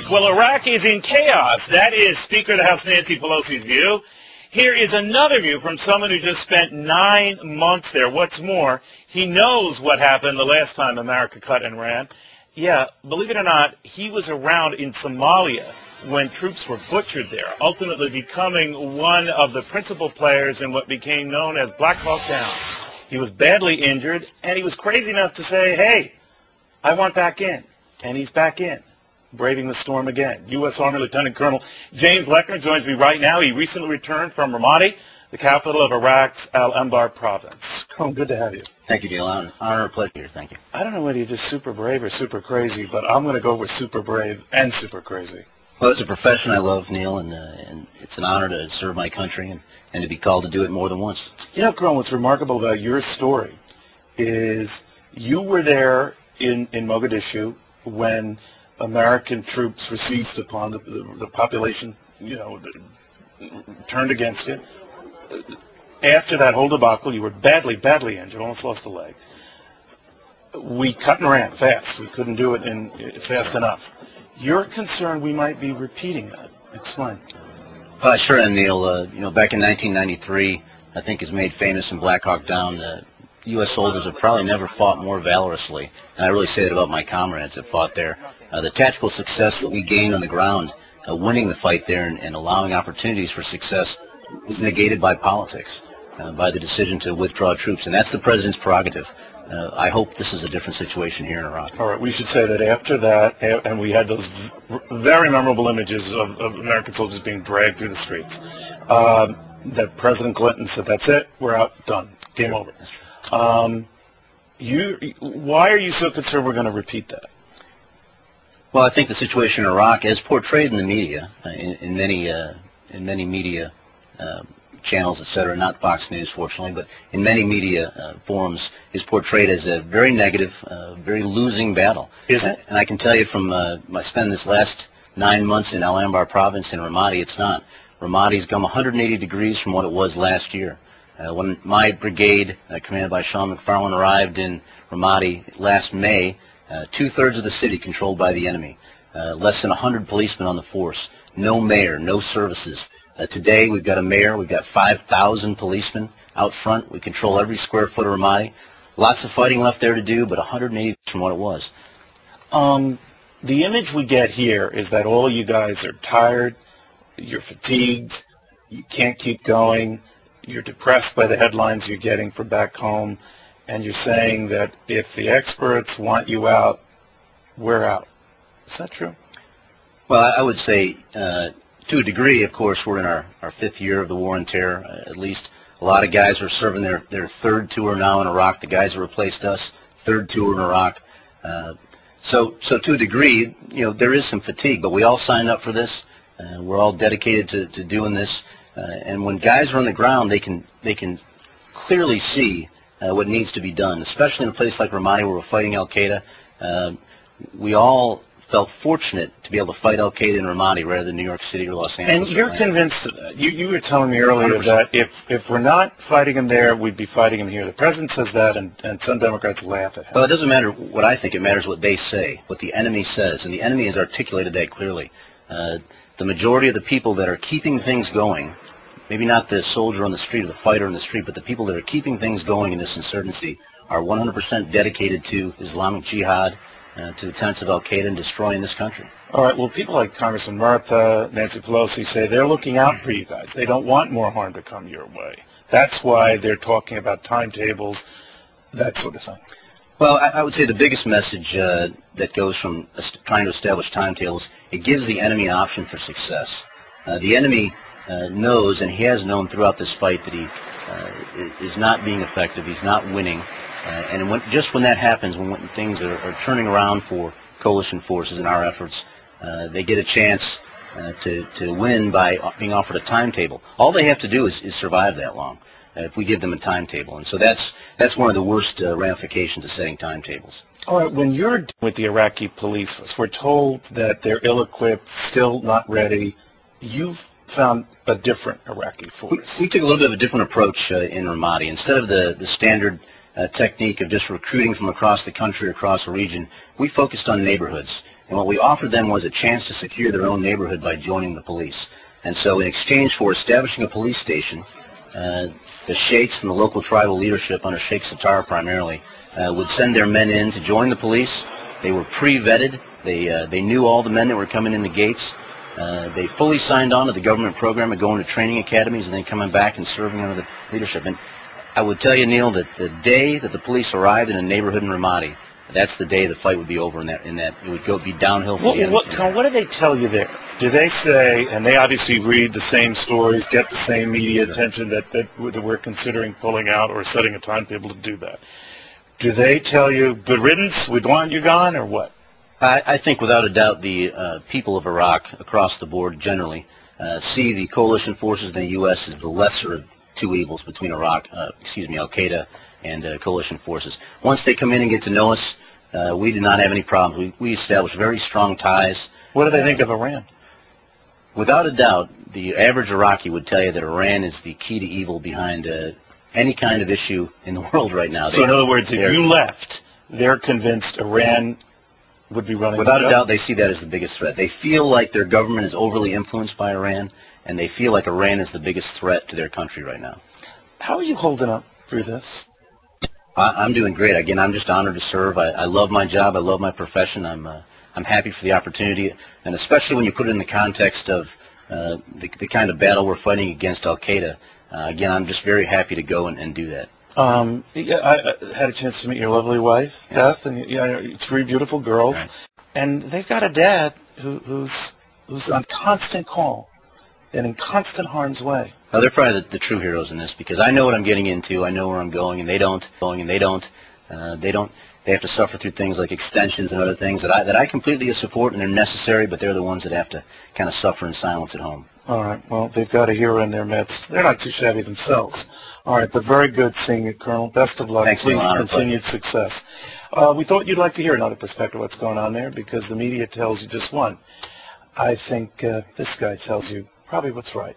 Well, Iraq is in chaos. That is Speaker of the House Nancy Pelosi's view. Here is another view from someone who just spent 9 months there. What's more, he knows what happened the last time America cut and ran. Yeah, believe it or not, he was around in Somalia when troops were butchered there, ultimately becoming one of the principal players in what became known as Black Hawk Down. He was badly injured, and he was crazy enough to say, hey, I want back in. And he's back in, braving the storm again. U.S. Army Lieutenant Colonel James Lechner joins me right now. He recently returned from Ramadi, the capital of Iraq's Al-Anbar province. Colonel, good to have you. Thank you, Neil. Honor and pleasure. Thank you. I don't know whether you're just super brave or super crazy, but I'm going to go with super brave and super crazy. Well, it's a profession I love, Neil, and it's an honor to serve my country and to be called to do it more than once. You know, Colonel, what's remarkable about your story is you were there in Mogadishu when American troops were seized upon, the population, turned against you. After that whole debacle, you were badly, badly injured, almost lost a leg. We cut and ran fast. We couldn't do it fast enough. You're concerned we might be repeating that. Explain. Sure am, Neil. Back in 1993, I think is made famous in Black Hawk Down, U.S. soldiers have probably never fought more valorously, and I really say that about my comrades that fought there. The tactical success that we gained on the ground, winning the fight there and allowing opportunities for success, was negated by politics, by the decision to withdraw troops, and that's the President's prerogative. I hope this is a different situation here in Iraq. All right, we should say that after that, and we had those very memorable images of American soldiers being dragged through the streets, that President Clinton said, that's it, we're out, done, game over. That's true. Why are you so concerned we're going to repeat that? Well, I think the situation in Iraq, as portrayed in the media, in many media channels, etc., not Fox News, fortunately, but in many media forums, is portrayed as a very negative, very losing battle. Is it? And I can tell you from my spending this last 9 months in Al-Anbar province in Ramadi, it's not. Ramadi's come 180 degrees from what it was last year. When my brigade, commanded by Sean McFarland, arrived in Ramadi last May, 2/3 of the city controlled by the enemy, less than 100 policemen on the force, no mayor, no services. Today we've got a mayor, we've got 5,000 policemen out front, we control every square foot of Ramadi. Lots of fighting left there to do, but 180 from what it was. The image we get here is that all of you guys are tired, you're fatigued, you can't keep going, you're depressed by the headlines you're getting from back home, and you're saying that if the experts want you out, we're out. Is that true? Well, I would say to a degree, of course, we're in our 5th year of the war on terror. At least a lot of guys are serving their 3rd tour now in Iraq. The guys who replaced us, 3rd tour in Iraq. So to a degree, there is some fatigue, but we all signed up for this. We're all dedicated to doing this. And when guys are on the ground, they can clearly see what needs to be done, especially in a place like Ramadi where we're fighting Al-Qaeda. We all felt fortunate to be able to fight Al-Qaeda in Ramadi rather than New York City or Los Angeles. And you're convinced of that. You were telling me earlier 100%. That if we're not fighting him there, we'd be fighting him here. The President says that, and some Democrats laugh at him. Well, it doesn't matter what I think. It matters what they say, what the enemy says. And the enemy has articulated that clearly. The majority of the people that are keeping things going, maybe not the soldier on the street or the fighter on the street, but the people that are keeping things going in this insurgency are 100% dedicated to Islamic Jihad, to the tenets of Al-Qaeda and destroying this country. All right, well, people like Congressman Martha, Nancy Pelosi say they're looking out for you guys. They don't want more harm to come your way. That's why they're talking about timetables, that sort of thing. Well, I would say the biggest message that goes from trying to establish timetables, it gives the enemy an option for success. The enemy knows, and he has known throughout this fight, that he is not being effective, he's not winning. And just when that happens, when things are turning around for coalition forces in our efforts, they get a chance to win by being offered a timetable. All they have to do is survive that long if we give them a timetable. And so that's one of the worst ramifications of setting timetables. All right, when you're with the Iraqi police force, we're told that they're ill-equipped, still not ready. You've found a different Iraqi force. We took a little bit of a different approach in Ramadi. Instead of the standard technique of just recruiting from across the country, across the region, we focused on neighborhoods. And what we offered them was a chance to secure their own neighborhood by joining the police. And so in exchange for establishing a police station, the sheikhs and the local tribal leadership, under Sheikh Sitar primarily, would send their men in to join the police. They were pre-vetted. They knew all the men that were coming in the gates. They fully signed on to the government program of going to training academies and then coming back and serving under the leadership. And I would tell you, Neil, that the day that the police arrived in a neighborhood in Ramadi, that's the day the fight would be over, and that it would be downhill for the enemy. Colonel, what do they tell you there? Do they say, and they obviously read the same stories, get the same media attention that we're considering pulling out or setting a timetable to do that? Do they tell you, good riddance, we'd want you gone, or what? I think without a doubt the people of Iraq, across the board generally, see the coalition forces in the U.S. as the lesser of two evils between Al-Qaeda and coalition forces. Once they come in and get to know us, we did not have any problems. We established very strong ties. What do they think of Iran? Without a doubt, the average Iraqi would tell you that Iran is the key to evil behind any kind of issue in the world right now. So in other words, if you left, they're convinced Iran would be running. Without a doubt, they see that as the biggest threat. They feel like their government is overly influenced by Iran, and they feel like Iran is the biggest threat to their country right now. How are you holding up through this? I'm doing great. Again, I'm just honored to serve. I love my job. I love my profession. I'm happy for the opportunity, and especially when you put it in the context of the kind of battle we're fighting against Al-Qaeda. Again, I'm just very happy to go and do that. I had a chance to meet your lovely wife, Yes. Beth, and three beautiful girls, right. And they've got a dad who's on constant call and in constant harm's way. Well, they're probably the true heroes in this, because I know what I'm getting into. I know where I'm going, and they don't. They have to suffer through things like extensions and other things that I completely support, and they're necessary, but they're the ones that have to kind of suffer in silence at home. All right. Well, they've got a hero in their midst. They're not too shabby themselves. All right, but very good seeing you, Colonel. Best of luck. Thanks, Please, Neil. continued success. We thought you'd like to hear another perspective of what's going on there, because the media tells you just one. I think this guy tells you probably what's right.